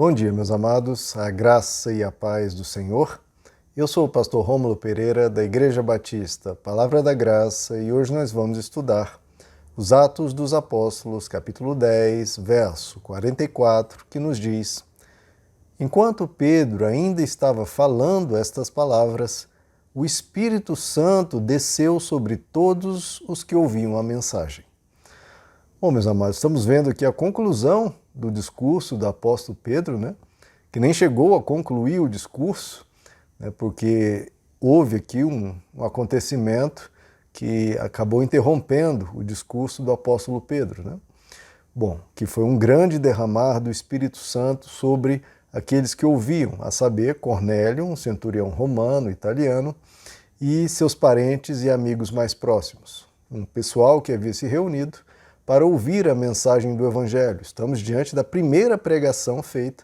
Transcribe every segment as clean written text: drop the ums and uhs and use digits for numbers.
Bom dia, meus amados, a graça e a paz do Senhor. Eu sou o pastor Rômulo Pereira, da Igreja Batista Palavra da Graça, e hoje nós vamos estudar os Atos dos Apóstolos, capítulo 10, verso 44, que nos diz: Enquanto Pedro ainda estava falando estas palavras, o Espírito Santo desceu sobre todos os que ouviam a mensagem. Bom, meus amados, estamos vendo aqui a conclusão do discurso do apóstolo Pedro, que nem chegou a concluir o discurso, porque houve aqui um acontecimento que acabou interrompendo o discurso do apóstolo Pedro. Bom, que foi um grande derramar do Espírito Santo sobre aqueles que ouviam, a saber, Cornélio, um centurião romano, italiano, e seus parentes e amigos mais próximos. Um pessoal que havia se reunido para ouvir a mensagem do Evangelho. Estamos diante da primeira pregação feita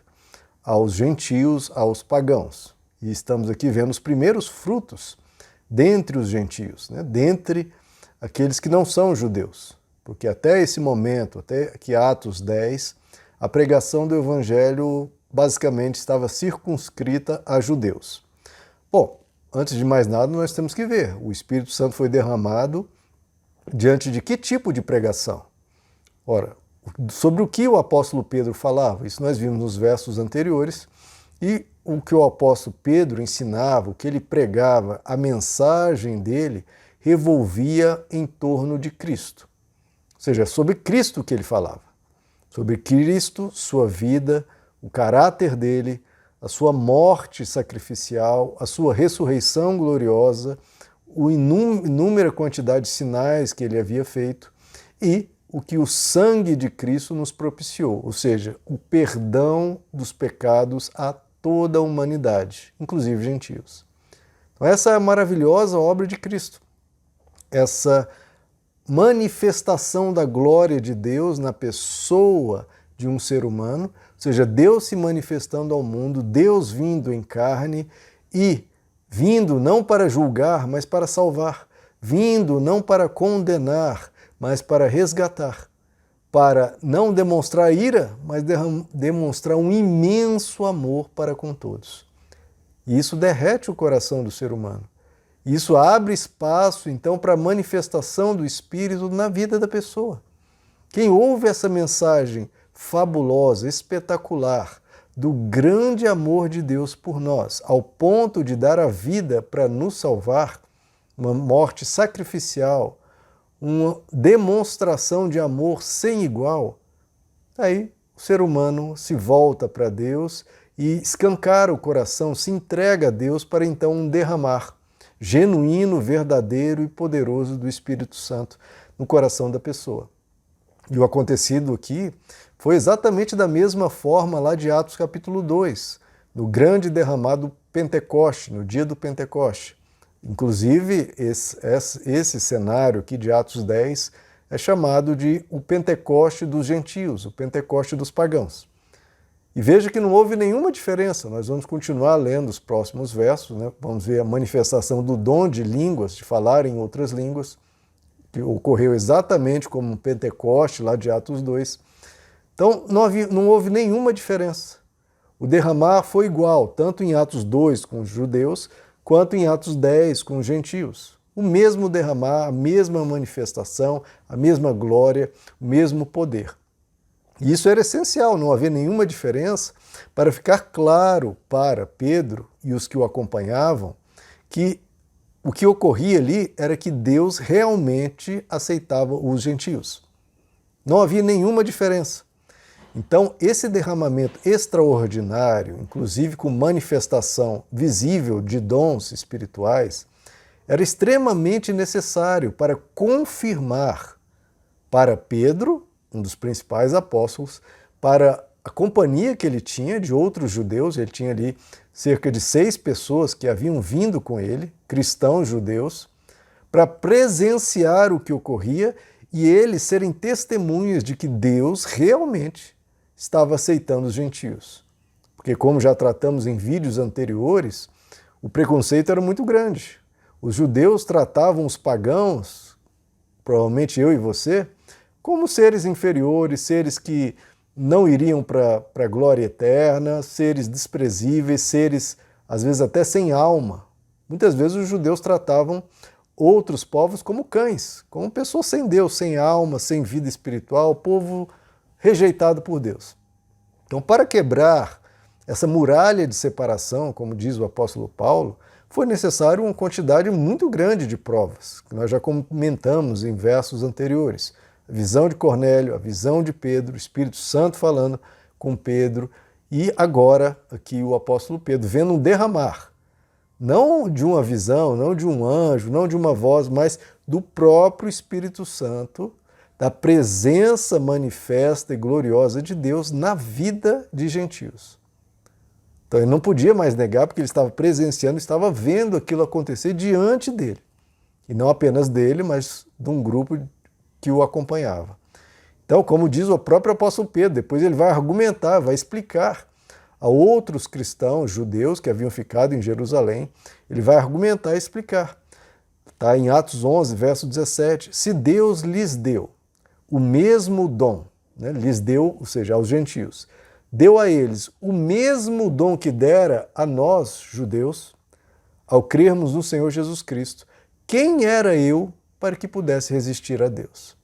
aos gentios, aos pagãos. E estamos aqui vendo os primeiros frutos dentre os gentios, dentre aqueles que não são judeus. Porque até esse momento, até aqui Atos 10, a pregação do Evangelho basicamente estava circunscrita a judeus. Bom, antes de mais nada, nós temos que ver, o Espírito Santo foi derramado diante de que tipo de pregação? Ora, sobre o que o apóstolo Pedro falava? Isso nós vimos nos versos anteriores, e o que o apóstolo Pedro ensinava, o que ele pregava, a mensagem dele revolvia em torno de Cristo. Ou seja, sobre Cristo que ele falava. Sobre Cristo, sua vida, o caráter dele, a sua morte sacrificial, a sua ressurreição gloriosa, a inúmera quantidade de sinais que ele havia feito e o que o sangue de Cristo nos propiciou, ou seja, o perdão dos pecados a toda a humanidade, inclusive gentios. Então, essa é a maravilhosa obra de Cristo, essa manifestação da glória de Deus na pessoa de um ser humano, ou seja, Deus se manifestando ao mundo, Deus vindo em carne e vindo não para julgar, mas para salvar, vindo não para condenar, mas para resgatar, para não demonstrar ira, mas demonstrar um imenso amor para com todos. E isso derrete o coração do ser humano. Isso abre espaço, então, para a manifestação do Espírito na vida da pessoa. Quem ouve essa mensagem fabulosa, espetacular, do grande amor de Deus por nós, ao ponto de dar a vida para nos salvar, uma morte sacrificial, uma demonstração de amor sem igual, aí o ser humano se volta para Deus e escancara o coração, se entrega a Deus para então um derramar genuíno, verdadeiro e poderoso do Espírito Santo no coração da pessoa. E o acontecido aqui foi exatamente da mesma forma lá de Atos capítulo 2, no grande derramado Pentecoste, no dia do Pentecoste. Inclusive, esse cenário aqui de Atos 10 é chamado de o Pentecoste dos gentios, o Pentecoste dos pagãos. E veja que não houve nenhuma diferença, nós vamos continuar lendo os próximos versos, Vamos ver a manifestação do dom de línguas, de falar em outras línguas, que ocorreu exatamente como o Pentecoste lá de Atos 2. Então, não houve nenhuma diferença. O derramar foi igual, tanto em Atos 2 com os judeus, quanto em Atos 10 com os gentios. O mesmo derramar, a mesma manifestação, a mesma glória, o mesmo poder. E isso era essencial, não havia nenhuma diferença, para ficar claro para Pedro e os que o acompanhavam que o que ocorria ali era que Deus realmente aceitava os gentios. Não havia nenhuma diferença. Então, esse derramamento extraordinário, inclusive com manifestação visível de dons espirituais, era extremamente necessário para confirmar para Pedro, um dos principais apóstolos, para a companhia que ele tinha de outros judeus, ele tinha ali cerca de 6 pessoas que haviam vindo com ele, cristãos judeus, para presenciar o que ocorria e eles serem testemunhas de que Deus realmente estava aceitando os gentios. Porque, como já tratamos em vídeos anteriores, o preconceito era muito grande. Os judeus tratavam os pagãos, provavelmente eu e você, como seres inferiores, seres que não iriam para a glória eterna, seres desprezíveis, seres às vezes até sem alma. Muitas vezes os judeus tratavam outros povos como cães, como pessoas sem Deus, sem alma, sem vida espiritual, povo rejeitado por Deus. Então, para quebrar essa muralha de separação, como diz o apóstolo Paulo, foi necessário uma quantidade muito grande de provas, que nós já comentamos em versos anteriores. A visão de Cornélio, a visão de Pedro, o Espírito Santo falando com Pedro, e agora aqui o apóstolo Pedro vendo um derramar, não de uma visão, não de um anjo, não de uma voz, mas do próprio Espírito Santo, da presença manifesta e gloriosa de Deus na vida de gentios. Então ele não podia mais negar, porque ele estava presenciando, estava vendo aquilo acontecer diante dele. E não apenas dele, mas de um grupo que o acompanhava. Então, como diz o próprio apóstolo Pedro, depois ele vai argumentar, vai explicar a outros cristãos judeus que haviam ficado em Jerusalém, ele vai argumentar e explicar. Está em Atos 11, verso 17. Se Deus lhes deu o mesmo dom, né, lhes deu, ou seja, aos gentios, deu a eles o mesmo dom que dera a nós, judeus, ao crermos no Senhor Jesus Cristo, quem era eu para que pudesse resistir a Deus?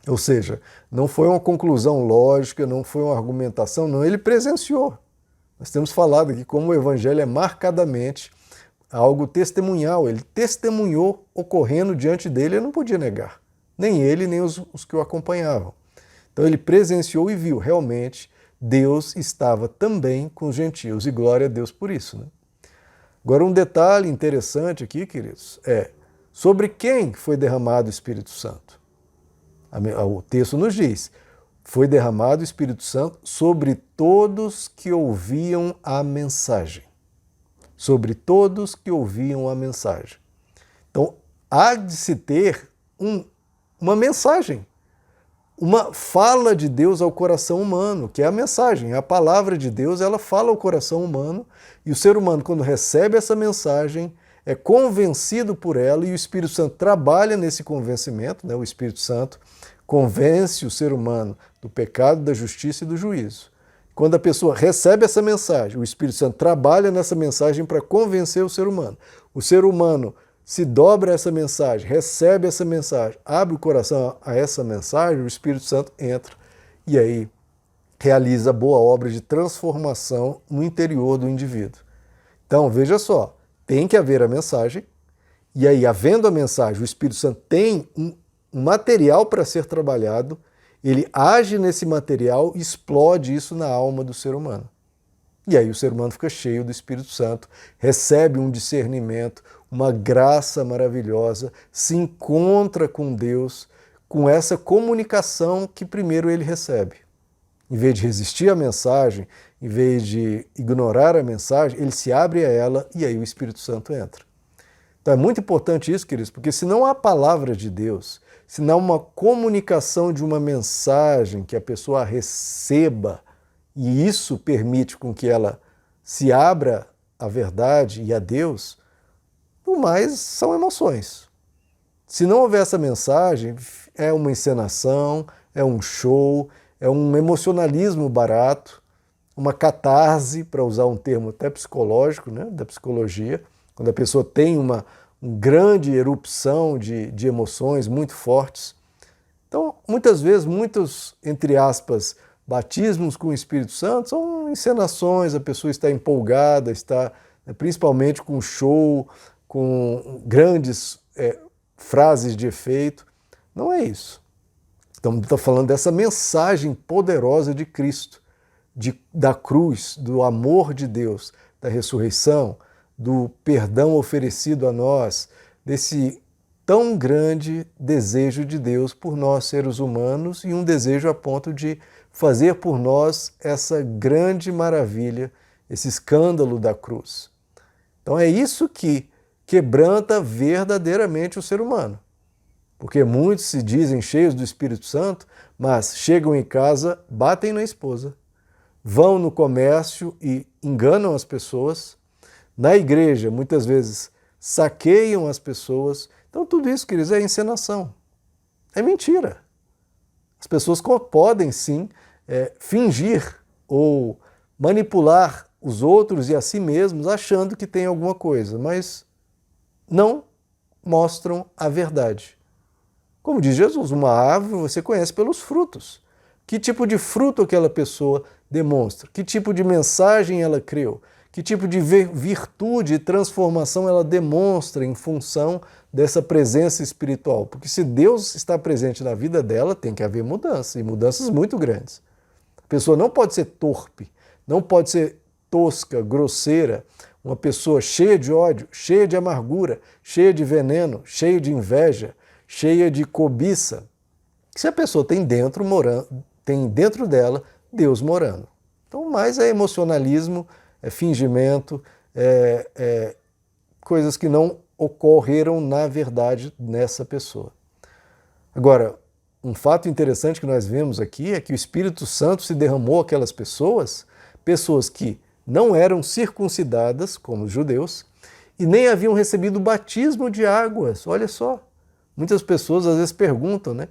Ou seja, não foi uma conclusão lógica, não foi uma argumentação, não, ele presenciou. Nós temos falado aqui como o Evangelho é marcadamente algo testemunhal, ele testemunhou ocorrendo diante dele, ele não podia negar, nem ele, nem os que o acompanhavam. Então ele presenciou e viu, realmente, Deus estava também com os gentios, e glória a Deus por isso, né? Agora, um detalhe interessante aqui, queridos, é sobre quem foi derramado o Espírito Santo. O texto nos diz, foi derramado o Espírito Santo sobre todos que ouviam a mensagem. Sobre todos que ouviam a mensagem. Então, há de se ter uma mensagem, uma fala de Deus ao coração humano, que é a mensagem, a palavra de Deus, ela fala ao coração humano, e o ser humano, quando recebe essa mensagem, é convencido por ela, e o Espírito Santo trabalha nesse convencimento, né? O Espírito Santo convence o ser humano do pecado, da justiça e do juízo. Quando a pessoa recebe essa mensagem, o Espírito Santo trabalha nessa mensagem para convencer o ser humano. O ser humano se dobra a essa mensagem, recebe essa mensagem, abre o coração a essa mensagem, o Espírito Santo entra e aí realiza a boa obra de transformação no interior do indivíduo. Então, veja só, tem que haver a mensagem, e aí, havendo a mensagem, o Espírito Santo tem um material para ser trabalhado, ele age nesse material e explode isso na alma do ser humano. E aí o ser humano fica cheio do Espírito Santo, recebe um discernimento, uma graça maravilhosa, se encontra com Deus, com essa comunicação que primeiro ele recebe. Em vez de resistir à mensagem, em vez de ignorar a mensagem, ele se abre a ela e aí o Espírito Santo entra. Então é muito importante isso, queridos, porque se não há palavra de Deus, se não há uma comunicação de uma mensagem que a pessoa receba, e isso permite com que ela se abra à verdade e a Deus, o mais são emoções. Se não houver essa mensagem, é uma encenação, é um show, é um emocionalismo barato, uma catarse, para usar um termo até psicológico, né, da psicologia, quando a pessoa tem uma grande erupção de emoções muito fortes. Então, muitas vezes, muitos, entre aspas, batismos com o Espírito Santo são encenações, a pessoa está empolgada, está principalmente com show, com grandes frases de efeito. Não é isso. Estamos falando dessa mensagem poderosa de Cristo, da cruz, do amor de Deus, da ressurreição, do perdão oferecido a nós, desse tão grande desejo de Deus por nós, seres humanos, e um desejo a ponto de fazer por nós essa grande maravilha, esse escândalo da cruz. Então é isso que quebranta verdadeiramente o ser humano. Porque muitos se dizem cheios do Espírito Santo, mas chegam em casa, batem na esposa, vão no comércio e enganam as pessoas. Na igreja, muitas vezes, saqueiam as pessoas. Então, tudo isso, queridos, é encenação. É mentira. As pessoas podem, sim, fingir ou manipular os outros e a si mesmos achando que tem alguma coisa, mas não mostram a verdade. Como diz Jesus, uma árvore você conhece pelos frutos. Que tipo de fruto aquela pessoa demonstra? Que tipo de mensagem ela criou? Que tipo de virtude e transformação ela demonstra em função dessa presença espiritual? Porque se Deus está presente na vida dela, tem que haver mudança, e mudanças muito grandes. A pessoa não pode ser torpe, não pode ser tosca, grosseira, uma pessoa cheia de ódio, cheia de amargura, cheia de veneno, cheia de inveja, cheia de cobiça. Se a pessoa tem dentro dela Deus morando. Então, mais é emocionalismo, é fingimento, coisas que não ocorreram na verdade nessa pessoa. Agora, um fato interessante que nós vemos aqui é que o Espírito Santo se derramou àquelas pessoas que não eram circuncidadas, como os judeus, e nem haviam recebido o batismo de águas. Olha só, muitas pessoas às vezes perguntam, né?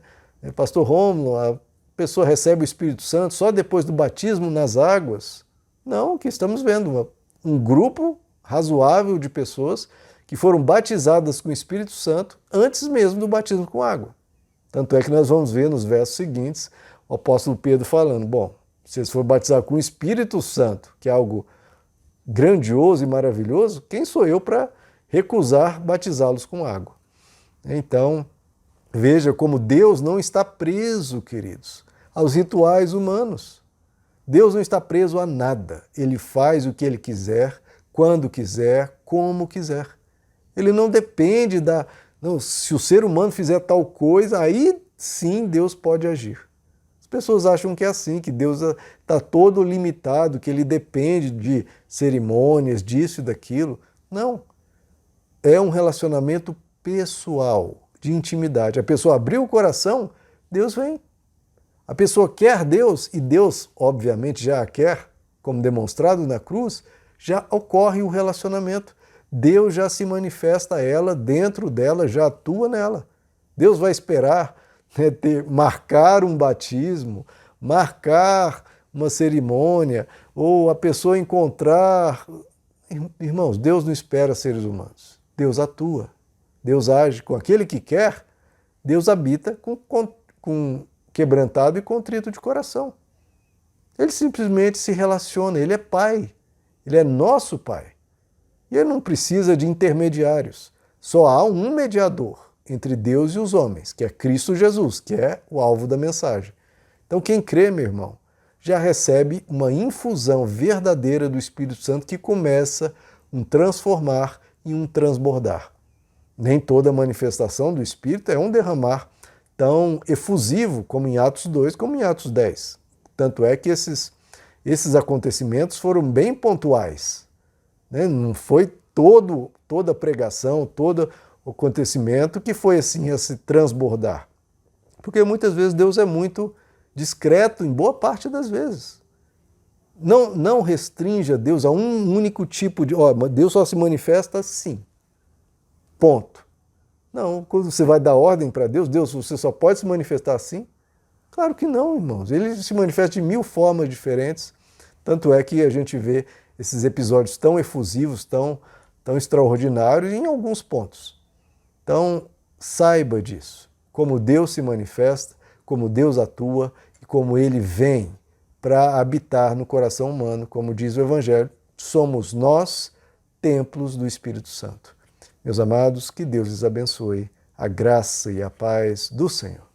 Pastor Rômulo, a pessoa recebe o Espírito Santo só depois do batismo nas águas? Não, o que estamos vendo, um grupo razoável de pessoas que foram batizadas com o Espírito Santo antes mesmo do batismo com água. Tanto é que nós vamos ver nos versos seguintes o apóstolo Pedro falando, bom, se eles forem batizar com o Espírito Santo, que é algo grandioso e maravilhoso, quem sou eu para recusar batizá-los com água? Então, veja como Deus não está preso, queridos, aos rituais humanos. Deus não está preso a nada. Ele faz o que ele quiser, quando quiser, como quiser. Ele não depende se o ser humano fizer tal coisa, aí sim Deus pode agir. As pessoas acham que é assim, que Deus está todo limitado, que ele depende de cerimônias, disso e daquilo. Não. É um relacionamento pessoal, de intimidade. A pessoa abriu o coração, Deus vem. A pessoa quer Deus, e Deus, obviamente, já a quer, como demonstrado na cruz, já ocorre o relacionamento. Deus já se manifesta a ela, dentro dela, já atua nela. Deus vai esperar marcar um batismo, marcar uma cerimônia, ou a pessoa encontrar... Irmãos, Deus não espera seres humanos. Deus atua. Deus age com aquele que quer. Deus habita com quebrantado e contrito de coração. Ele simplesmente se relaciona. Ele é Pai. Ele é nosso Pai. E ele não precisa de intermediários. Só há um mediador entre Deus e os homens, que é Cristo Jesus, que é o alvo da mensagem. Então quem crê, meu irmão, já recebe uma infusão verdadeira do Espírito Santo que começa um transformar e um transbordar. Nem toda manifestação do Espírito é um derramar tão efusivo como em Atos 2, como em Atos 10. Tanto é que esses acontecimentos foram bem pontuais. Não foi toda a pregação, todo o acontecimento que foi assim a se transbordar. Porque muitas vezes Deus é muito discreto, em boa parte das vezes. Não restrinja Deus a um único tipo de... Deus só se manifesta assim. Ponto. Não, quando você vai dar ordem para Deus, você só pode se manifestar assim? Claro que não, irmãos. Ele se manifesta de 1000 formas diferentes. Tanto é que a gente vê esses episódios tão efusivos, tão extraordinários em alguns pontos. Então, saiba disso. Como Deus se manifesta, como Deus atua e como Ele vem para habitar no coração humano, como diz o Evangelho, somos nós templos do Espírito Santo. Meus amados, que Deus lhes abençoe, a graça e a paz do Senhor.